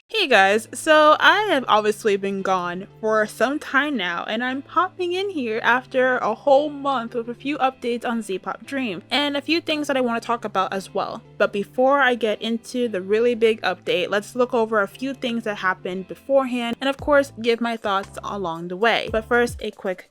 Hey guys, so I have obviously been gone for some time now, and I'm popping in here after a whole month with a few updates on 𝙂𝕳𝕐𝕐 Dream and a few things that I want to talk about as well. But before I get into the really big update, let's look over a few things that happened beforehand and of course give my thoughts along the way. But first, a quick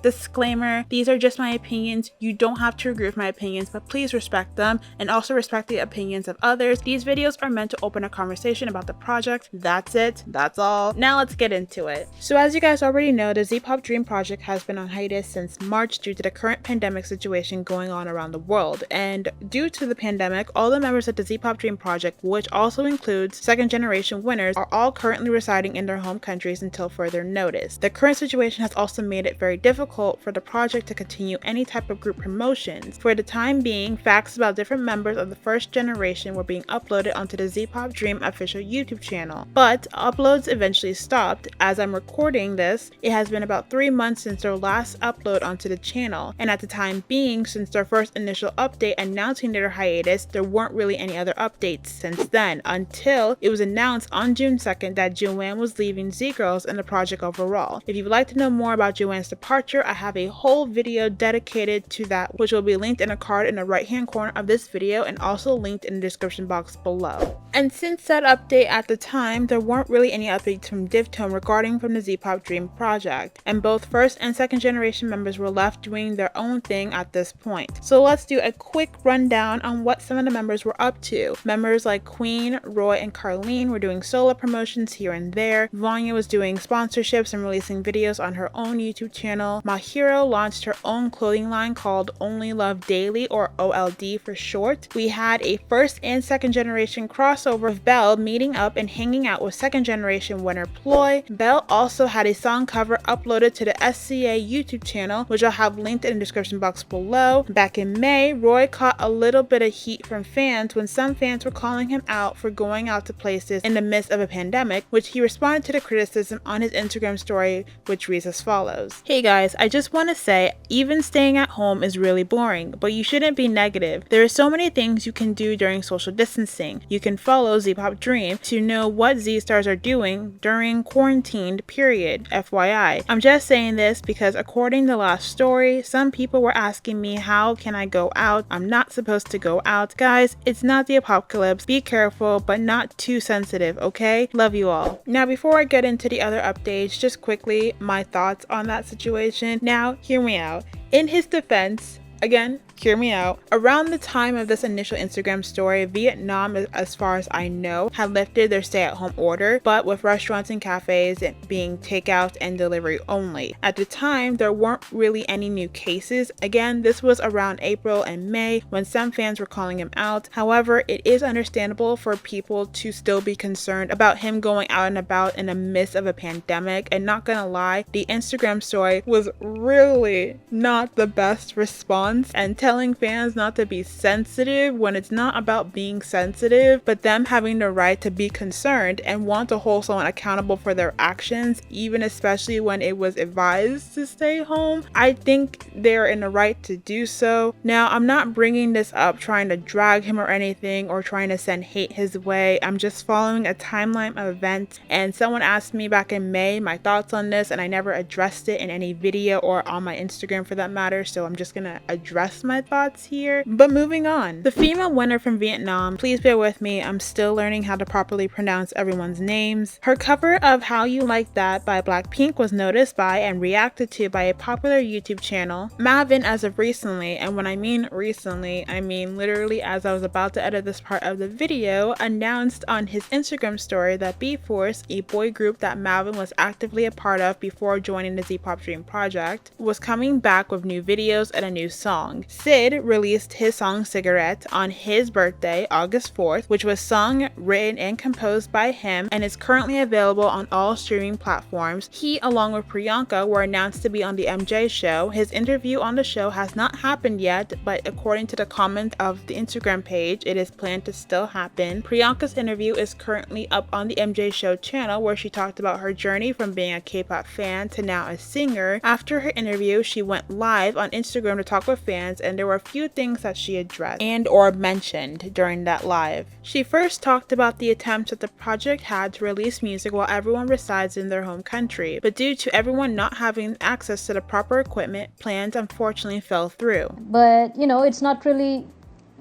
disclaimer: these are just my opinions. You don't have to agree with my opinions, but please respect them and also respect the opinions of others. These videos are meant to open a conversation about the project. That's it. That's all. Now let's get into it. So as you guys already know, the 𝙂𝕳𝕐𝕐 Dream project has been on hiatus since March due to the current pandemic situation going on around the world. And due to the pandemic, all the members of the 𝙂𝕳𝕐𝕐 Dream project, which also includes second generation winners, are all currently residing in their home countries until further notice. The current situation has also made it very difficult for the project to continue any type of group promotions. For the time being, facts about different members of the first generation were being uploaded onto the 𝙂𝕳𝕐𝕐 Dream official YouTube channel, but uploads eventually stopped. As I'm recording this, it has been about 3 months since their last upload onto the channel, and at the time being, since their first initial update announcing their hiatus, there weren't really any other updates since then, until it was announced on June 2nd that 𝙄𝑣𝑛 was leaving Z-Girls and the project overall. If you would like to know more about 𝙄𝑣𝑛's departure, I have a whole video dedicated to that, which will be linked in a card in the right hand corner of this video and also linked in the description box below. And since that update at the time, there weren't really any updates from Divtone regarding from the 𝙂𝕳𝕐𝕐 Dream project, and both first and second generation members were left doing their own thing at this point. So let's do a quick rundown on what some of the members were up to. Members like Queen, Roy, and Carlene were doing solo promotions here and there. Vanya was doing sponsorships and releasing videos on her own YouTube channel. Mahiro launched her own clothing line called Only Love Daily, or OLD for short. We had a first and second generation crossover of Belle meeting up and hanging out with second generation winner Ploy. Belle also had a song cover uploaded to the SCA YouTube channel, which I'll have linked in the description box below. Back in May, Roy caught a little bit of heat from fans when some fans were calling him out for going out to places in the midst of a pandemic, which he responded to the criticism on his Instagram story, which reads as follows: "Hey guys, I just want to say, even staying at home is really boring, but you shouldn't be negative. There are so many things you can do during social distancing. You can follow 𝙂𝕳𝕐𝕐 Dream to know what Z-Stars are doing during quarantined period, FYI. I'm just saying this because according to the last story, some people were asking me how can I go out. I'm not supposed to go out. Guys, it's not the apocalypse. Be careful, but not too sensitive, okay? Love you all." Now, before I get into the other updates, just quickly, my thoughts on that situation. Now, hear me out. In his defense, again, hear me out. Around the time of this initial Instagram story, Vietnam, as far as I know, had lifted their stay-at-home order, but with restaurants and cafes being takeout and delivery only. At the time, there weren't really any new cases. Again, this was around April and May when some fans were calling him out. However, it is understandable for people to still be concerned about him going out and about in the midst of a pandemic, and not gonna lie, the Instagram story was really not the best response, and telling fans not to be sensitive when it's not about being sensitive, but them having the right to be concerned and want to hold someone accountable for their actions, even especially when it was advised to stay home. I think they're in the right to do so. Now, I'm not bringing this up trying to drag him or anything or trying to send hate his way. I'm just following a timeline of events, and someone asked me back in May my thoughts on this, and I never addressed it in any video or on my Instagram for that matter, so I'm just gonna address my thoughts here. But moving on, the female winner from Vietnam, please bear with me, I'm still learning how to properly pronounce everyone's names. Her cover of How You Like That by Blackpink was noticed by and reacted to by a popular YouTube channel. Mavin, as of recently, and when I mean recently, I mean literally as I was about to edit this part of the video, announced on his Instagram story that B-Force, a boy group that Mavin was actively a part of before joining the 𝙂𝕳𝕐𝕐 Dream project, was coming back with new videos and a new song. Sid released his song Cigarette on his birthday, August 4th, which was sung, written, and composed by him and is currently available on all streaming platforms. He, along with Priyanka, were announced to be on the MJ show. His interview on the show has not happened yet, but according to the comment of the Instagram page, it is planned to still happen. Priyanka's interview is currently up on the MJ show channel, where she talked about her journey from being a K-pop fan to now a singer. After her interview, she went live on Instagram to talk with fans, and there were a few things that she addressed and or mentioned during that live. She first talked about the attempts that the project had to release music while everyone resides in their home country, but due to everyone not having access to the proper equipment, plans unfortunately fell through. But you know, it's not really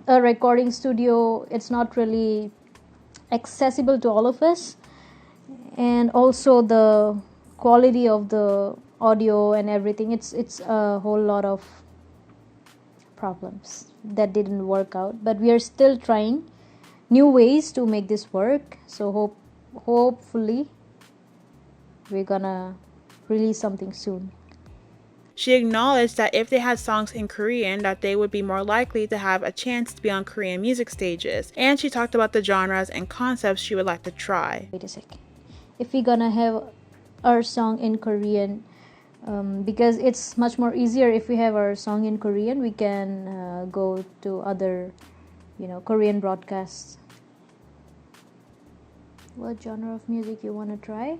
a recording studio, it's not really accessible to all of us, and also the quality of the audio and everything, it's a whole lot of problems that didn't work out, but we are still trying new ways to make this work. So hopefully we're gonna release something soon. She acknowledged that if they had songs in Korean, that they would be more likely to have a chance to be on Korean music stages, and she talked about the genres and concepts she would like to try. Wait a second. If we're gonna have our song in Korean, because it's much more easier if we have our song in Korean, we can go to other, Korean broadcasts. What genre of music you want to try?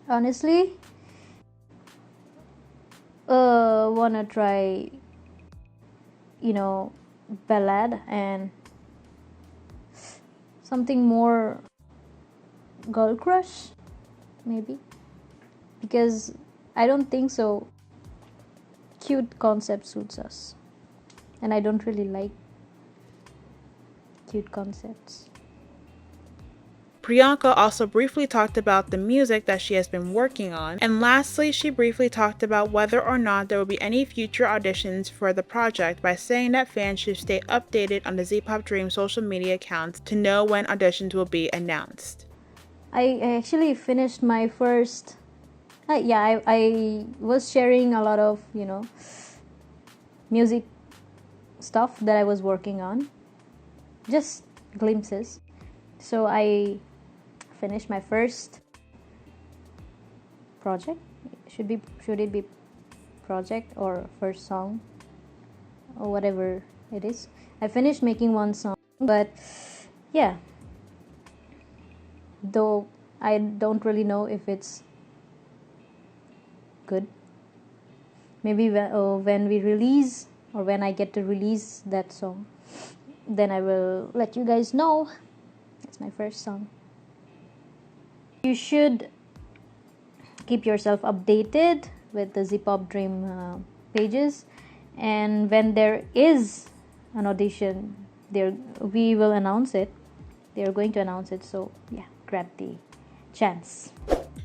Honestly, want to try, ballad and something more girl crush, maybe, because I don't think so cute concept suits us, and I don't really like cute concepts. Priyanka also briefly talked about the music that she has been working on, and lastly, she briefly talked about whether or not there will be any future auditions for the project by saying that fans should stay updated on the 𝙄𝙑𝙀 Dream social media accounts to know when auditions will be announced. I actually finished my first I was sharing a lot of music stuff that I was working on, just glimpses. So I finished my first project. Should it be project or first song or whatever it is? I finished making one song, but yeah, though I don't really know if it's good. Maybe when we release, or when I get to release that song, then I will let you guys know. It's my first song. You should keep yourself updated with the 𝙄𝙑 Dream pages, and when there is an audition, we will announce it. They are going to announce it, so yeah, grab the chance.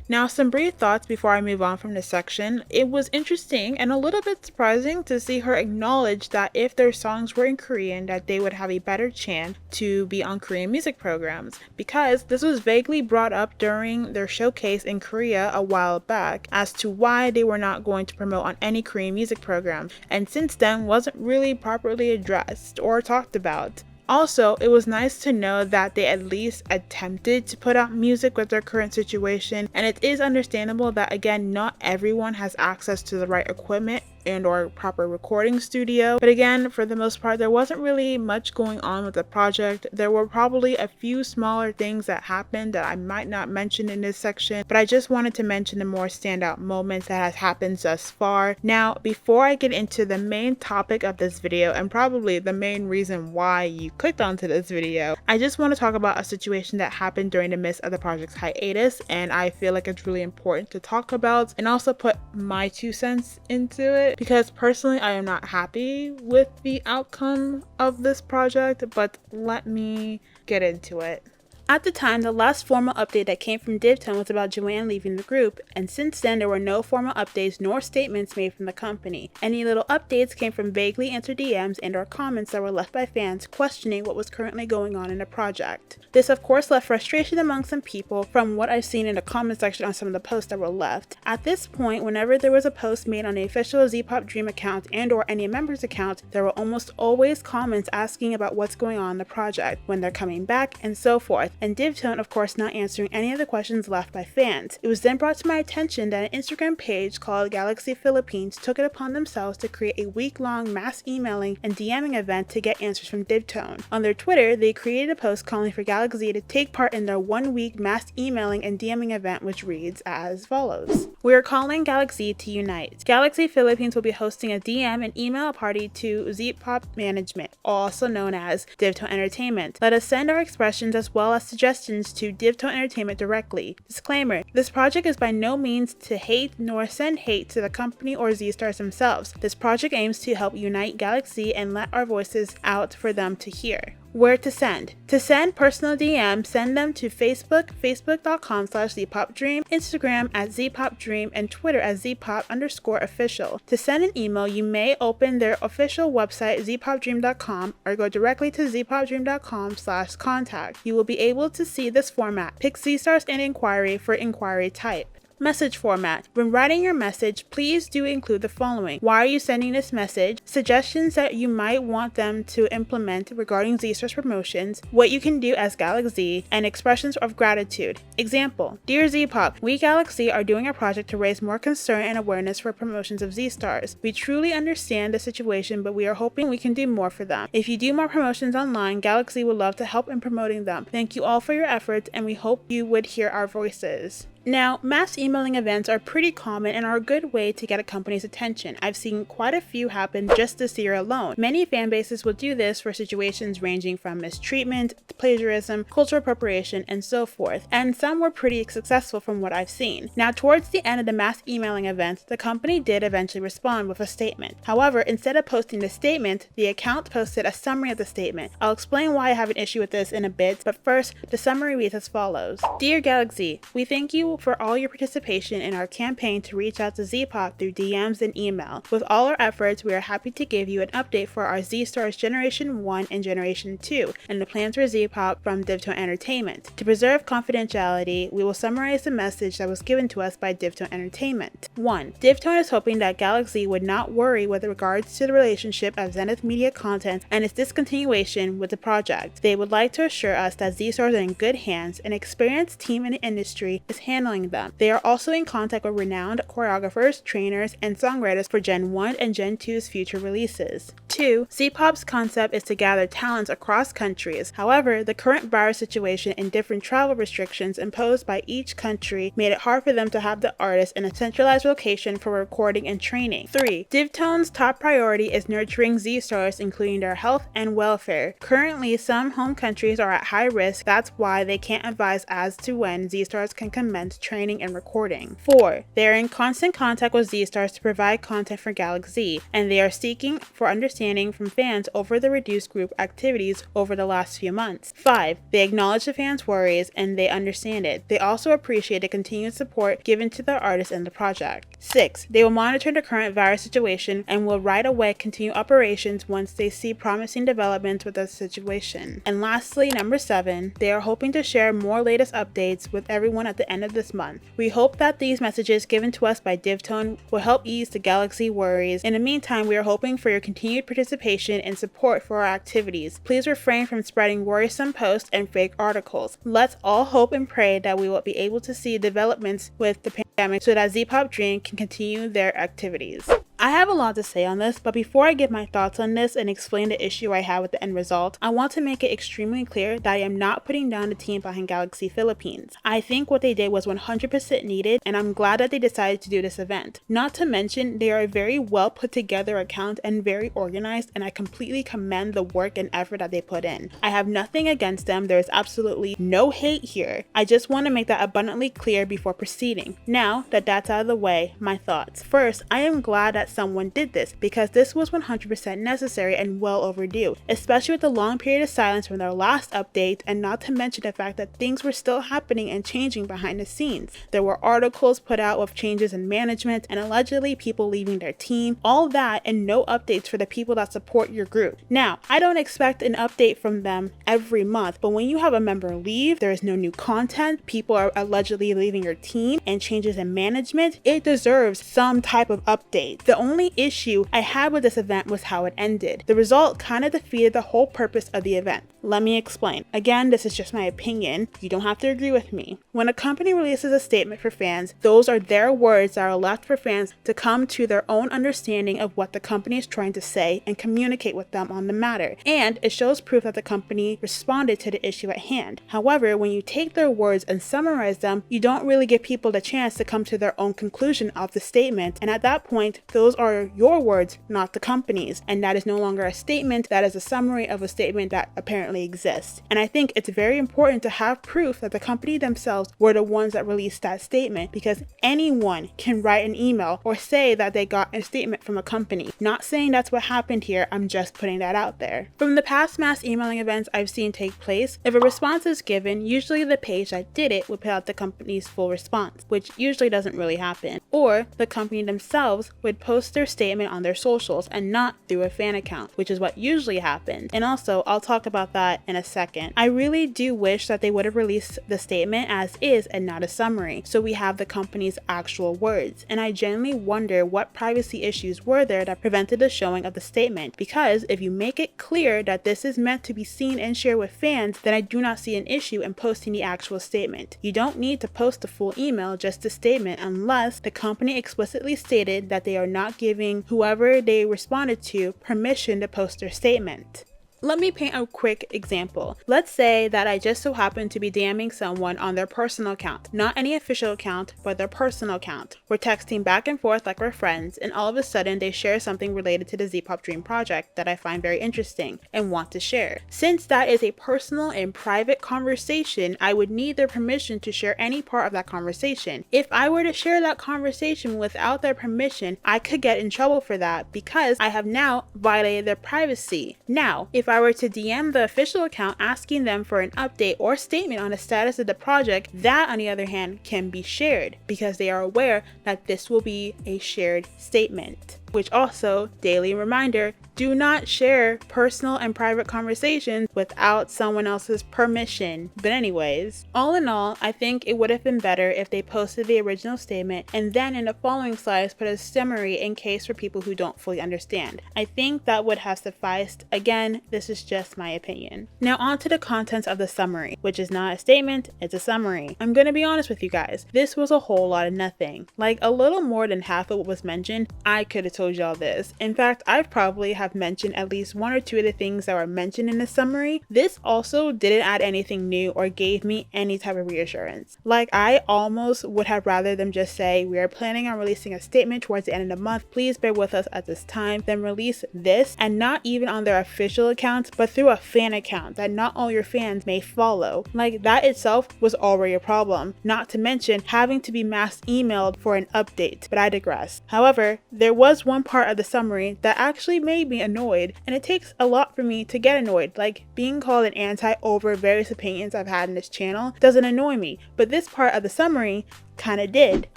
Now, some brief thoughts before I move on from this section. It was interesting and a little bit surprising to see her acknowledge that if their songs were in Korean, that they would have a better chance to be on Korean music programs, because this was vaguely brought up during their showcase in Korea a while back as to why they were not going to promote on any Korean music program, and since then wasn't really properly addressed or talked about. Also, it was nice to know that they at least attempted to put out music with their current situation, and it is understandable that, again, not everyone has access to the right equipment and or proper recording studio, but again, for the most part, there wasn't really much going on with the project. There were probably a few smaller things that happened that I might not mention in this section, but I just wanted to mention the more standout moments that has happened thus far. Now, before I get into the main topic of this video, and probably the main reason why you clicked onto this video, I just want to talk about a situation that happened during the midst of the project's hiatus, and I feel like it's really important to talk about and also put my 2 cents into it, because personally I am not happy with the outcome of this project, but let me get into it. At the time, the last formal update that came from Divtone was about Joanne leaving the group, and since then there were no formal updates nor statements made from the company. Any little updates came from vaguely answered DMs and or comments that were left by fans questioning what was currently going on in the project. This of course left frustration among some people from what I've seen in the comment section on some of the posts that were left. At this point, whenever there was a post made on the official 𝕊𝕐𝕐𝕚𝕤 Dream account and or any member's account, there were almost always comments asking about what's going on in the project, when they're coming back, and so forth, and Divtone of course not answering any of the questions left by fans. It was then brought to my attention that an Instagram page called 𝙏𝙬𝙞𝙀𝙧 Philippines took it upon themselves to create a week-long mass emailing and DMing event to get answers from Divtone. On their Twitter, they created a post calling for 𝙏𝙬𝙤 to take part in their 1-week mass emailing and DMing event, which reads as follows. We are calling 𝙏𝙬𝙤 to unite. 𝙏𝙬𝙤 Philippines will be hosting a DM and email party to 𝙬𝕗𝕐𝕐𝕚 Management, also known as Divtone Entertainment. Let us send our expressions as well as suggestions to Divtone Entertainment directly. Disclaimer: this project is by no means to hate nor send hate to the company or Z-Stars themselves. This project aims to help unite 𝙏𝙬𝙤 and let our voices out for them to hear. Where to send? To send personal DMs, send them to Facebook, facebook.com/𝙬𝕗𝕚, Instagram at 𝙬𝕗𝕚, and Twitter at 𝙬𝕗_official. To send an email, you may open their official website 𝙬𝕗𝕚.com or go directly to 𝙬𝕗𝕚.com/contact. You will be able to see this format. Pick Z-Stars and inquiry for inquiry type. Message format. When writing your message, please do include the following: why are you sending this message, suggestions that you might want them to implement regarding Z-Stars promotions, what you can do as 𝙏𝙬𝙤, and expressions of gratitude. Example: Dear 𝙬𝕗𝕚, we 𝙏𝙬𝙤 are doing a project to raise more concern and awareness for promotions of Z-Stars. We truly understand the situation, but we are hoping we can do more for them. If you do more promotions online, 𝙏𝙬𝙤 would love to help in promoting them. Thank you all for your efforts, and we hope you would hear our voices. Now, mass emailing events are pretty common and are a good way to get a company's attention. I've seen quite a few happen just this year alone. Many fan bases will do this for situations ranging from mistreatment, plagiarism, cultural appropriation, and so forth, and some were pretty successful from what I've seen. Now, towards the end of the mass emailing event, the company did eventually respond with a statement. However, instead of posting the statement, the account posted a summary of the statement. I'll explain why I have an issue with this in a bit, but first, the summary reads as follows. Dear 𝙏𝙬𝙤, we thank you for all your participation in our campaign to reach out to 𝙬𝕗𝕚 through DMs and email. With all our efforts, we are happy to give you an update for our Z-Stars Generation 1 and Generation 2 and the plans for 𝙬𝕗𝕚 from Divtone Entertainment. To preserve confidentiality, we will summarize the message that was given to us by Divtone Entertainment. 1. Divtone is hoping that 𝙏𝙬𝙤 would not worry with regards to the relationship of Zenith Media Content and its discontinuation with the project. They would like to assure us that Z-Stars are in good hands. An experienced team in the industry is handling them. They are also in contact with renowned choreographers, trainers, and songwriters for Gen 1 and Gen 2's future releases. 2. 𝙬𝕗𝕚's concept is to gather talents across countries. However, the current virus situation and different travel restrictions imposed by each country made it hard for them to have the artists in a centralized location for recording and training. 3. Divtone's top priority is nurturing Z-Stars, including their health and welfare. Currently, some home countries are at high risk. That's why they can't advise as to when Z-Stars can commence training and recording. 4. They are in constant contact with Z-Stars to provide content for 𝙏𝙬𝙤, and they are seeking for understanding from fans over the reduced group activities over the last few months. 5. They acknowledge the fans' worries and they understand it. They also appreciate the continued support given to the artists and the project. 6. They will monitor the current virus situation and will right away continue operations once they see promising developments with the situation. And lastly, number 7. They are hoping to share more latest updates with everyone at the end of this month. We hope that these messages given to us by Divtone will help ease the 𝙏𝙬𝙤 worries. In the meantime, we are hoping for your continued participation and support for our activities. Please refrain from spreading worrisome posts and fake articles. Let's all hope and pray that we will be able to see developments with the pandemic so that 𝙬𝕗𝕚 can continue their activities. I have a lot to say on this, but before I give my thoughts on this and explain the issue I have with the end result, I want to make it extremely clear that I am not putting down the team behind 𝙏𝙬𝙤 Philippines. I think what they did was 100% needed, and I'm glad that they decided to do this event. Not to mention, they are a very well put together account and very organized, and I completely commend the work and effort that they put in. I have nothing against them. There is absolutely no hate here. I just want to make that abundantly clear before proceeding. Now that that's out of the way, my thoughts. First, I am glad that someone did this, because this was 100% necessary and well overdue, especially with the long period of silence from their last update, and not to mention the fact that things were still happening and changing behind the scenes. There were articles put out with changes in management and allegedly people leaving their team, all that, and no updates for the people that support your group. Now, I don't expect an update from them every month, but when you have a member leave, there is no new content, people are allegedly leaving your team, and changes in management, it deserves some type of update. The only issue I had with this event was how it ended. The result kind of defeated the whole purpose of the event. Let me explain. Again, this is just my opinion. You don't have to agree with me. When a company releases a statement for fans, those are their words that are left for fans to come to their own understanding of what the company is trying to say and communicate with them on the matter. And it shows proof that the company responded to the issue at hand. However, when you take their words and summarize them, you don't really give people the chance to come to their own conclusion of the statement. And at that point, those are your words, not the company's. And that is no longer a statement, that is a summary of a statement that apparently exists. And I think it's very important to have proof that the company themselves were the ones that released that statement, because anyone can write an email or say that they got a statement from a company. Not saying that's what happened here, I'm just putting that out there. From the past mass emailing events I've seen take place, if a response is given, usually the page that did it would put out the company's full response, which usually doesn't really happen. Or the company themselves would post their statement on their socials and not through a fan account, which is what usually happens. And also, I'll talk about that in a second. I really do wish that they would have released the statement as is and not a summary, so we have the company's actual words. And I genuinely wonder what privacy issues were there that prevented the showing of the statement, because if you make it clear that this is meant to be seen and shared with fans, then I do not see an issue in posting the actual statement. You don't need to post the full email, just a statement, unless the company explicitly stated that they are not giving whoever they responded to permission to post their statement. Let me paint a quick example. Let's say that I just so happen to be DMing someone on their personal account, not any official account, but their personal account. We're texting back and forth like we're friends, and all of a sudden they share something related to the Z-Pop Dream project that I find very interesting and want to share. Since that is a personal and private conversation, I would need their permission to share any part of that conversation. If I were to share that conversation without their permission, I could get in trouble for that, because I have now violated their privacy. Now, if I were to DM the official account asking them for an update or statement on the status of the project, that on the other hand can be shared, because they are aware that this will be a shared statement. Which also, daily reminder, do not share personal and private conversations without someone else's permission. But anyways, all in all, I think it would have been better if they posted the original statement and then in the following slides put a summary in case for people who don't fully understand. I think that would have sufficed. Again, this is just my opinion. Now on to the contents of the summary, which is not a statement, it's a summary. I'm gonna be honest with you guys, this was a whole lot of nothing. Like a little more than half of what was mentioned, I could have told y'all this. In fact, I probably have mentioned at least one or two of the things that were mentioned in the summary. This also didn't add anything new or gave me any type of reassurance. Like, I almost would have rather them just say, we are planning on releasing a statement towards the end of the month, please bear with us at this time, then release this, and not even on their official accounts, but through a fan account that not all your fans may follow. Like, that itself was already a problem, not to mention having to be mass emailed for an update, but I digress. However, there was one part of the summary that actually made me annoyed, and it takes a lot for me to get annoyed. Like, being called an anti over various opinions I've had in this channel doesn't annoy me, but this part of the summary kinda did.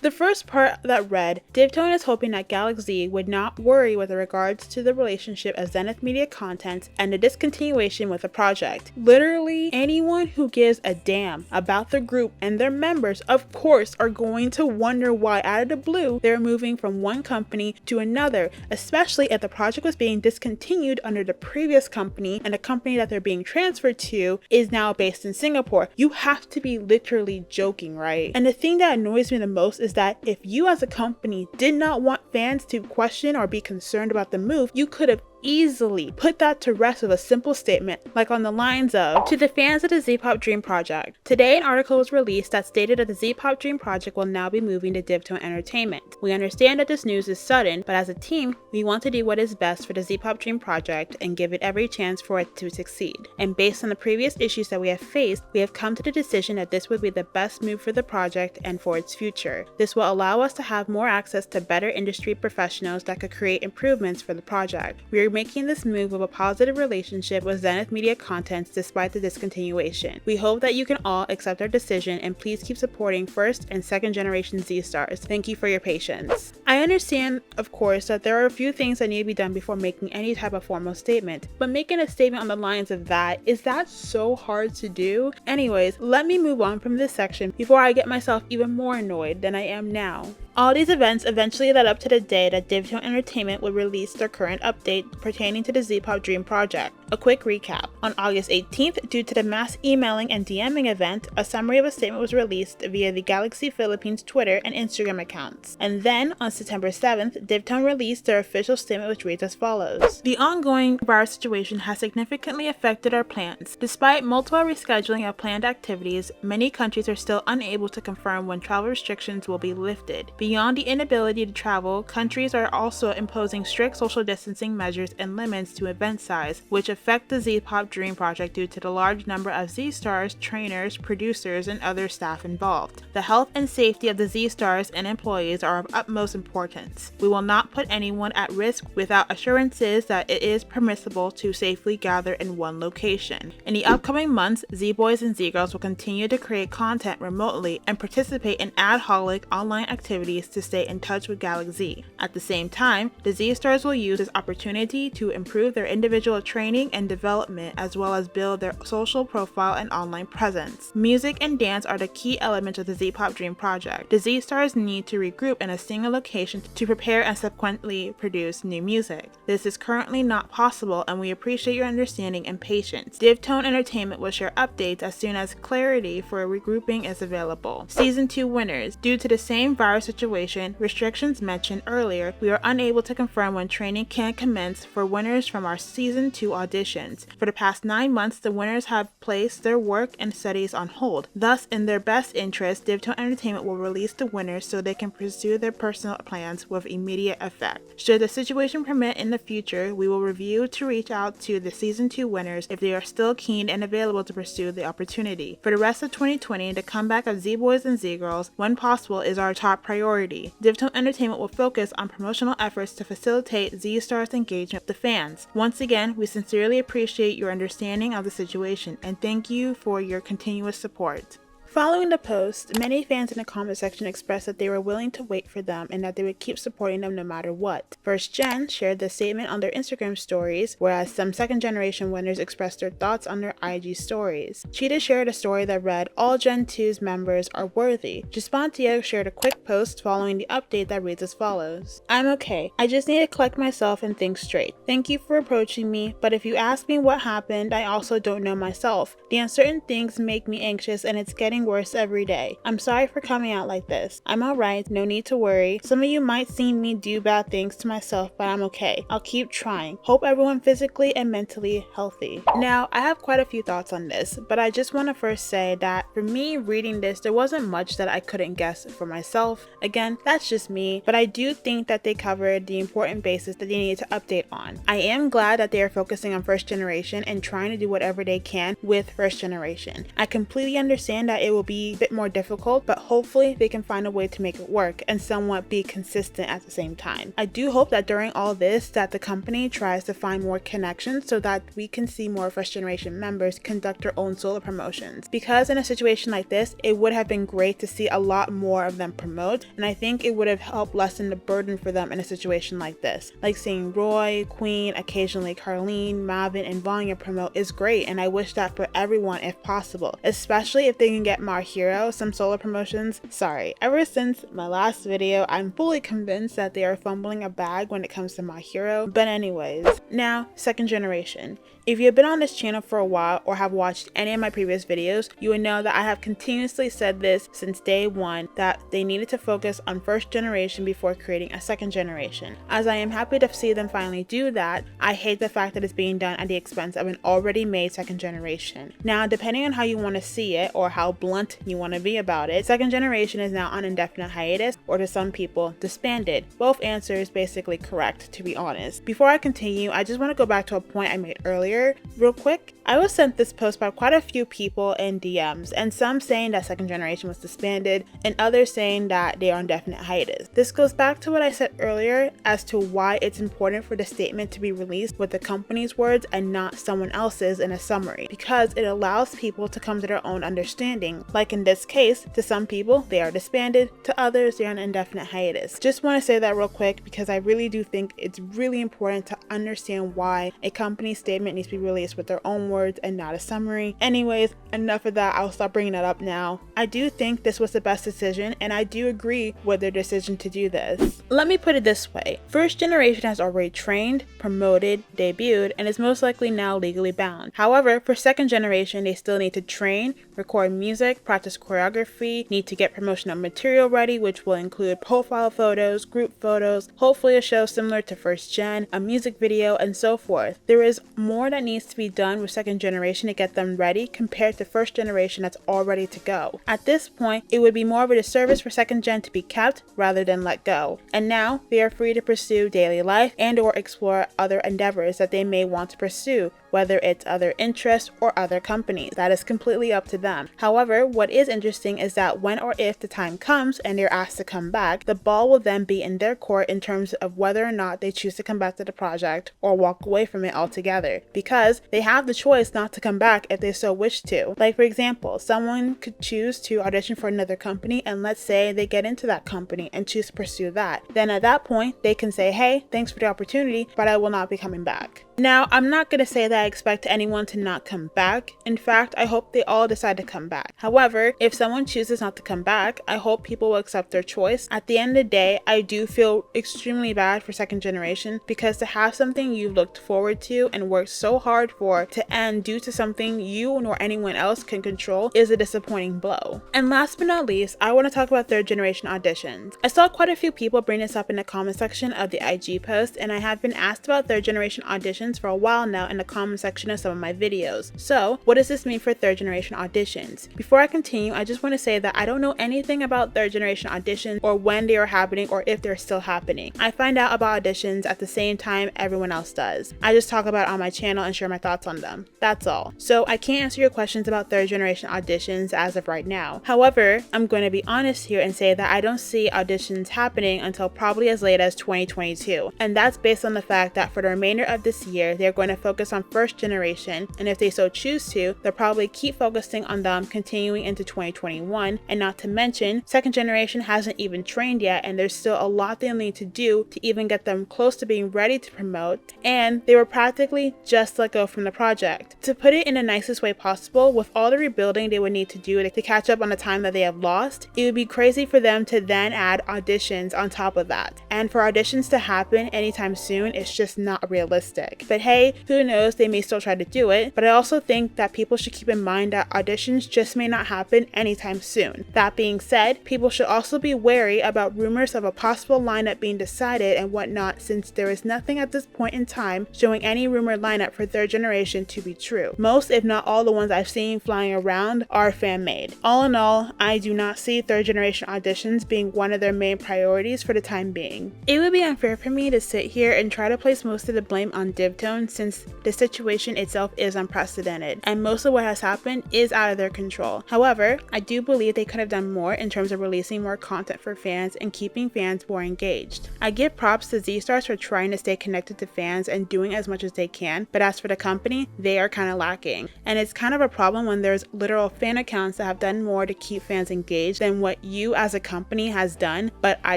The first part that read, Divtone is hoping that Galaxy would not worry with regards to the relationship of Zenith Media content and the discontinuation with the project. Literally, anyone who gives a damn about the group and their members, of course, are going to wonder why out of the blue they're moving from one company to another, especially if the project was being discontinued under the previous company and the company that they're being transferred to is now based in Singapore. You have to be literally joking, right? And the thing that annoys me the most is that if you as a company did not want fans to question or be concerned about the move, you could have easily put that to rest with a simple statement, like on the lines of, "To the fans of the 𝕤𝕐𝕐 Dream Project, today an article was released that stated that the 𝕤𝕐𝕐 Dream Project will now be moving to Divtone Entertainment. We understand that this news is sudden, but as a team, we want to do what is best for the 𝕤𝕐𝕐 Dream Project and give it every chance for it to succeed. And based on the previous issues that we have faced, we have come to the decision that this would be the best move for the project and for its future. This will allow us to have more access to better industry professionals that could create improvements for the project. We are making this move with a positive relationship with Zenith Media Contents despite the discontinuation. We hope that you can all accept our decision and please keep supporting first and second generation Z Stars. Thank you for your patience." I understand, of course, that there are a few things that need to be done before making any type of formal statement, but making a statement on the lines of that, is that so hard to do? Anyways, let me move on from this section before I get myself even more annoyed than I am now. All these events eventually led up to the day that Divtone Entertainment would release their current update pertaining to the 𝕤𝕐𝕐 Dream Project. A quick recap. On August 18th, due to the mass emailing and DMing event, a summary of a statement was released via the Galaxy Philippines Twitter and Instagram accounts. And then, on September 7th, Divtone released their official statement which reads as follows. "The ongoing virus situation has significantly affected our plans. Despite multiple rescheduling of planned activities, many countries are still unable to confirm when travel restrictions will be lifted. Beyond the inability to travel, countries are also imposing strict social distancing measures and limits to event size, which affect the 𝕤𝕐𝕐 Dream Project due to the large number of Z Stars, trainers, producers, and other staff involved. The health and safety of the Z Stars and employees are of utmost importance. We will not put anyone at risk without assurances that it is permissible to safely gather in one location. In the upcoming months, Z-Boys and Z-Girls will continue to create content remotely and participate in ad hoc online activities to stay in touch with Galaxy. At the same time, the Z-Stars will use this opportunity to improve their individual training and development as well as build their social profile and online presence. Music and dance are the key elements of the 𝕤𝕐𝕐 Dream Project. The Z-Stars need to regroup in a single location to prepare and subsequently produce new music. This is currently not possible and we appreciate your understanding and patience. Divtone Entertainment will share updates as soon as clarity for regrouping is available. Season 2 winners. Due to the same virus situation, restrictions mentioned earlier, we are unable to confirm when training can commence for winners from our Season 2 auditions. For the past 9 months, the winners have placed their work and studies on hold. Thus, in their best interest, Divtone Entertainment will release the winners so they can pursue their personal plans with immediate effect. Should the situation permit in the future, we will review to reach out to the Season 2 winners if they are still keen and available to pursue the opportunity. For the rest of 2020, the comeback of Z-Boys and Z-Girls, when possible, is our top priority. Divtone Entertainment will focus on promotional efforts to facilitate Z-Stars' engagement with the fans. Once again, we sincerely appreciate your understanding of the situation and thank you for your continuous support." Following the post, many fans in the comment section expressed that they were willing to wait for them and that they would keep supporting them no matter what. First Gen shared the statement on their Instagram stories, whereas some second generation winners expressed their thoughts on their IG stories. Cheetah shared a story that read, "All Gen 2's members are worthy." 𝙏𝙬𝙞𝙩𝙧 shared a quick post following the update that reads as follows. "I'm okay. I just need to collect myself and think straight. Thank you for approaching me, but if you ask me what happened, I also don't know myself. The uncertain things make me anxious and it's getting worse every day. I'm sorry for coming out like this. I'm alright, no need to worry. Some of you might see me do bad things to myself, but I'm okay. I'll keep trying. Hope everyone physically and mentally healthy." Now, I have quite a few thoughts on this, but I just want to first say that for me reading this, there wasn't much that I couldn't guess for myself. Again, that's just me, but I do think that they covered the important bases that they needed to update on. I am glad that they are focusing on first generation and trying to do whatever they can with first generation. I completely understand that it will be a bit more difficult, but hopefully they can find a way to make it work and somewhat be consistent at the same time. I do hope that during all this that the company tries to find more connections so that we can see more first generation members conduct their own solo promotions, because in a situation like this it would have been great to see a lot more of them promote, and I think it would have helped lessen the burden for them in a situation like this. Like seeing Roy, Queen, occasionally Carlene, Mavin, and Vanya promote is great, and I wish that for everyone if possible, especially if they can get My Hero some solo promotions. Sorry, ever since my last video, I'm fully convinced that they are fumbling a bag when it comes to My Hero. But anyways, now, second generation. If you've been on this channel for a while or have watched any of my previous videos, you would know that I have continuously said this since day one, that they needed to focus on first generation before creating a second generation. As I am happy to see them finally do that, I hate the fact that it's being done at the expense of an already made second generation. Now, depending on how you want to see it or how blunt you want to be about it, second generation is now on indefinite hiatus, or to some people, disbanded. Both answers basically correct, to be honest. Before I continue, I just want to go back to a point I made earlier real quick. I was sent this post by quite a few people in DMs, and some saying that second generation was disbanded and others saying that they are on indefinite hiatus. This goes back to what I said earlier as to why it's important for the statement to be released with the company's words and not someone else's in a summary, because it allows people to come to their own understanding. Like in this case, to some people they are disbanded, to others they are on indefinite hiatus. Just want to say that real quick because I really do think it's really important to understand why a company's statement needs to be released with their own words and not a summary. Anyways, enough of that. I'll stop bringing that up now. I do think this was the best decision, and I do agree with their decision to do this. Let me put it this way. First generation has already trained, promoted, debuted, and is most likely now legally bound. However, for second generation, they still need to train, record music, practice choreography, need to get promotional material ready, which will include profile photos, group photos, hopefully a show similar to first gen, a music video, and so forth. There is more that needs to be done with second generation to get them ready compared to first generation that's all ready to go. At this point, it would be more of a disservice for second gen to be kept rather than let go. And now they are free to pursue daily life and or explore other endeavors that they may want to pursue, whether it's other interests or other companies. That is completely up to them. However, what is interesting is that when or if the time comes and they're asked to come back, the ball will then be in their court in terms of whether or not they choose to come back to the project or walk away from it altogether, because they have the choice not to come back if they so wish to. Like for example, someone could choose to audition for another company, and let's say they get into that company and choose to pursue that. Then at that point, they can say, hey, thanks for the opportunity, but I will not be coming back. Now, I'm not going to say that I expect anyone to not come back. In fact, I hope they all decide to come back. However, if someone chooses not to come back, I hope people will accept their choice. At the end of the day, I do feel extremely bad for second generation, because to have something you've looked forward to and worked so hard for to end due to something you nor anyone else can control is a disappointing blow. And last but not least, I want to talk about third generation auditions. I saw quite a few people bring this up in the comment section of the IG post, and I have been asked about third generation auditions for a while now in the comment section of some of my videos. So, what does this mean for third generation auditions? Before I continue, I just want to say that I don't know anything about third generation auditions or when they are happening or if they're still happening. I find out about auditions at the same time everyone else does. I just talk about it on my channel and share my thoughts on them. That's all. So I can't answer your questions about third generation auditions as of right now. However, I'm going to be honest here and say that I don't see auditions happening until probably as late as 2022. And that's based on the fact that for the remainder of this year, they're going to focus on first generation, and if they so choose to, they'll probably keep focusing on them continuing into 2021, and not to mention, second generation hasn't even trained yet, and there's still a lot they'll need to do to even get them close to being ready to promote, and they were practically just let go from the project. To put it in the nicest way possible, with all the rebuilding they would need to do to catch up on the time that they have lost, it would be crazy for them to then add auditions on top of that. And for auditions to happen anytime soon, it's just not realistic. But hey, who knows, they may still try to do it, but I also think that people should keep in mind that auditions just may not happen anytime soon. That being said, people should also be wary about rumors of a possible lineup being decided and whatnot, since there is nothing at this point in time showing any rumored lineup for third generation to be true. Most, if not all, the ones I've seen flying around are fan-made. All in all, I do not see third generation auditions being one of their main priorities for the time being. It would be unfair for me to sit here and try to place most of the blame on Divtone, since the situation itself is unprecedented and most of what has happened is out of their control. However, I do believe they could have done more in terms of releasing more content for fans and keeping fans more engaged. I give props to Z-Stars for trying to stay connected to fans and doing as much as they can, but as for the company, they are kind of lacking. And it's kind of a problem when there's literal fan accounts that have done more to keep fans engaged than what you as a company has done, but I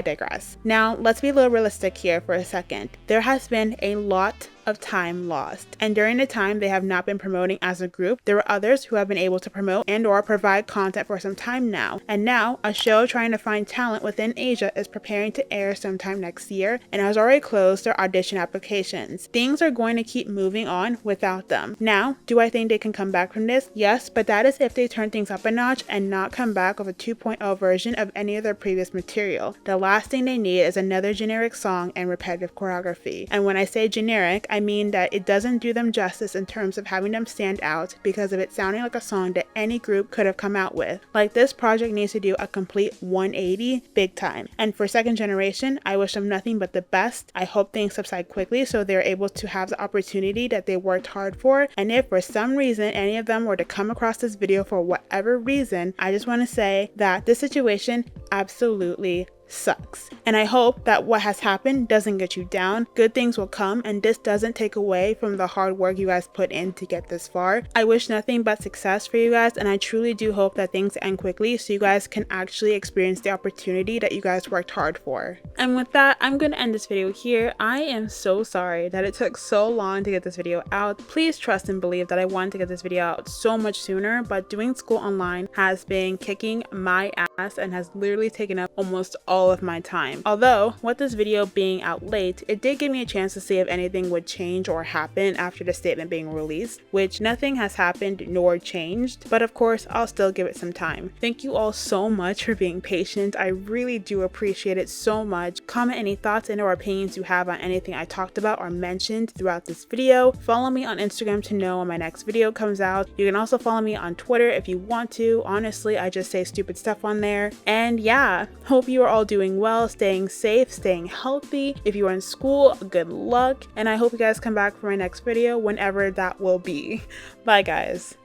digress. Now, let's be a little realistic here for a second. There has been a lot of time lost. And during the time they have not been promoting as a group, there were others who have been able to promote and or provide content for some time now. And now a show trying to find talent within Asia is preparing to air sometime next year and has already closed their audition applications. Things are going to keep moving on without them. Now, do I think they can come back from this? Yes, but that is if they turn things up a notch and not come back with a 2.0 version of any of their previous material. The last thing they need is another generic song and repetitive choreography. And when I say generic, I mean that it doesn't do them justice in terms of having them stand out because of it sounding like a song that any group could have come out with. Like, this project needs to do a complete 180 big time. And for second generation, I wish them nothing but the best. I hope things subside quickly so they're able to have the opportunity that they worked hard for. And if for some reason any of them were to come across this video for whatever reason, I just want to say that this situation absolutely sucks. And I hope that what has happened doesn't get you down. Good things will come, and this doesn't take away from the hard work you guys put in to get this far. I wish nothing but success for you guys, and I truly do hope that things end quickly so you guys can actually experience the opportunity that you guys worked hard for. And with that, I'm going to end this video here. I am so sorry that it took so long to get this video out. Please trust and believe that I wanted to get this video out so much sooner, but doing school online has been kicking my ass and has literally taken up almost all of my time. Although, with this video being out late, it did give me a chance to see if anything would change or happen after the statement being released, which nothing has happened nor changed, but of course, I'll still give it some time. Thank you all so much for being patient. I really do appreciate it so much. Comment any thoughts and or opinions you have on anything I talked about or mentioned throughout this video. Follow me on Instagram to know when my next video comes out. You can also follow me on Twitter if you want to. Honestly, I just say stupid stuff on there. And yeah, hope you are all doing well, staying safe, staying healthy. If you are in school, good luck, and I hope you guys come back for my next video whenever that will be. Bye guys.